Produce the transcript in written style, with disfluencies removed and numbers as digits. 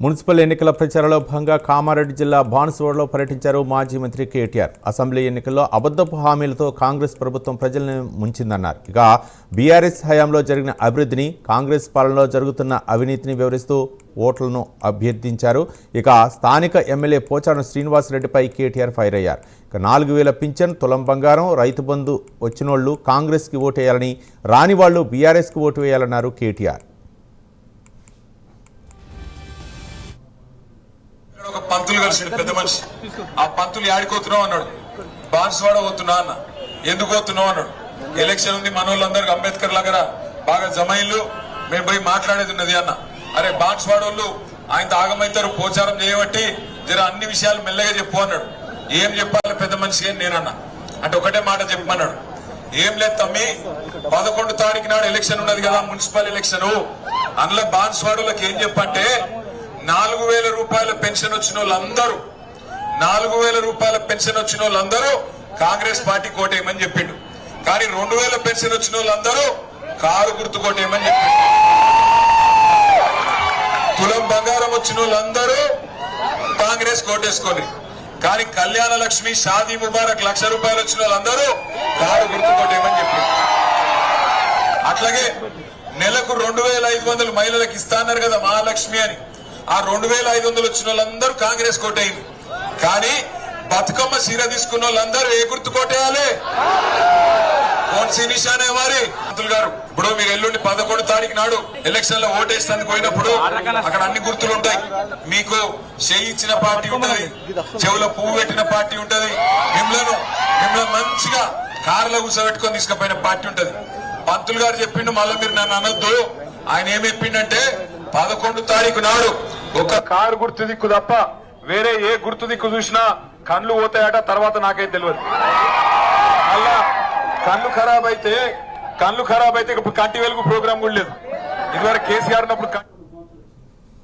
Municipal ఎన్నికల ప్రచారంలో భాగంగా కామారెడ్డి జిల్లా బాన్సువాడలో పర్యటించారు మాజీ మంత్రి కేటీఆర్. అసెంబ్లీ ఎన్నికల్లో అబద్ధపు హామీలతో కాంగ్రెస్ ప్రభుత్వం ప్రజలను ముంచిందన్నారు. ఇక బీఆర్ఎస్ హయాంలో జరిగిన అభివృద్ధిని, కాంగ్రెస్ పాలనలో జరుగుతున్న అవినీతిని వివరిస్తూ ఓట్లను అభ్యర్థించారు. ఇక స్థానిక ఎమ్మెల్యే పోచారం శ్రీనివాసరెడ్డిపై కేటీఆర్ ఫైర్ అయ్యారు. ఇక 4000 పింఛన్, తులం బంగారం, రైతు బంధు వచ్చినోళ్లు కాంగ్రెస్కి ఓటు వేయాలని, రాని వాళ్ళు బీఆర్ఎస్కి ఓటు వేయాలన్నారు కేటీఆర్. పంతులు కలిసి పెద్ద మనిషి ఆ పంతులు ఆడిపోతున్నావు అన్నాడు. బాన్సువాడ పోతున్నా అన్న. ఎందుకు పోతున్నావు అన్నాడు. ఎలక్షన్ ఉంది, మన వాళ్ళందరికి అంబేద్కర్ లాగా బాగా జమైన్లు, మేము పోయి మాట్లాడేది ఉన్నది అన్న. అరే బాన్సువాడ వాళ్ళు ఆయన ఆగమైతారు, పోచారం చేయబట్టి జర అన్ని విషయాలు మెల్లగా చెప్పు అన్నాడు. ఏం చెప్పాలి పెద్ద మనిషి అని నేనన్నా. అంటే ఒకటే మాట చెప్పమన్నాడు. ఏం లేదు తమ్మి, 11 తారీఖు నాడు ఎలక్షన్ ఉన్నది కదా, మున్సిపల్ ఎలక్షన్. అందులో బాన్సువాడలకు ఏం చెప్పంటే 4000 రూపాయల పెన్షన్ వచ్చిన వాళ్ళందరూ 4000 రూపాయల పెన్షన్ వచ్చిన వాళ్ళందరూ కాంగ్రెస్ పార్టీ కోటేయమని చెప్పిండు. కానీ 2000 పెన్షన్ వచ్చిన వాళ్ళందరూ కారు గుర్తు కోటేయమని చెప్పిండు. తులం బంగారం వచ్చిన వాళ్ళందరూ కాంగ్రెస్ కోటేసుకొని, కానీ కళ్యాణ లక్ష్మి, షాదీ ముబారక్ 1,00,000 రూపాయలు వచ్చిన వాళ్ళందరూ కారు గుర్తు కోటేయమని చెప్పిండు. అట్లాగే నెలకు 2500 మహిళలకు ఇస్తా అన్నారు కదా మహాలక్ష్మి అని. ఆ 2500 వచ్చిన వాళ్ళందరూ కాంగ్రెస్ కోటేయింది. కానీ బతుకమ్మ సీర తీసుకున్న వాళ్ళందరూ ఏ గుర్తు కోటేయాలి? కోన్సీ నిషానే వారి మంత్రులు గారు. ఇప్పుడు మీరు ఎల్లుండి 11 తారీఖు నాడు ఎలక్షన్ లో ఓటేస్తానికి పోయినప్పుడు అక్కడ అన్ని గుర్తులు ఉంటాయి. మీకు చేయి ఇచ్చిన పార్టీ ఉంటది, చెవులో పువ్వు పెట్టిన పార్టీ ఉంటది, మిమ్మల్ని మంచిగా కారులో కూర్చోబెట్టుకొని తీసుకుపోయిన పార్టీ ఉంటది. పంతులు గారు చెప్పిండు, మళ్ళీ మీరు నన్ను అనొద్దు. ఆయన ఏమి చెప్పిండంటే 11 తారీఖు నాడు ఒక కారు గుర్తు దిక్కు తప్ప వేరే ఏ గుర్తు దిక్కు చూసినా కళ్ళు పోతాయట. తర్వాత నాకైతే తెలియదు. అలా కళ్ళు ఖరాబ్ అయితే ఇప్పుడు కంటి వెలుగు ప్రోగ్రాం కూడా లేదు. ఇదివరకు కేసీఆర్ ఉన్నప్పుడు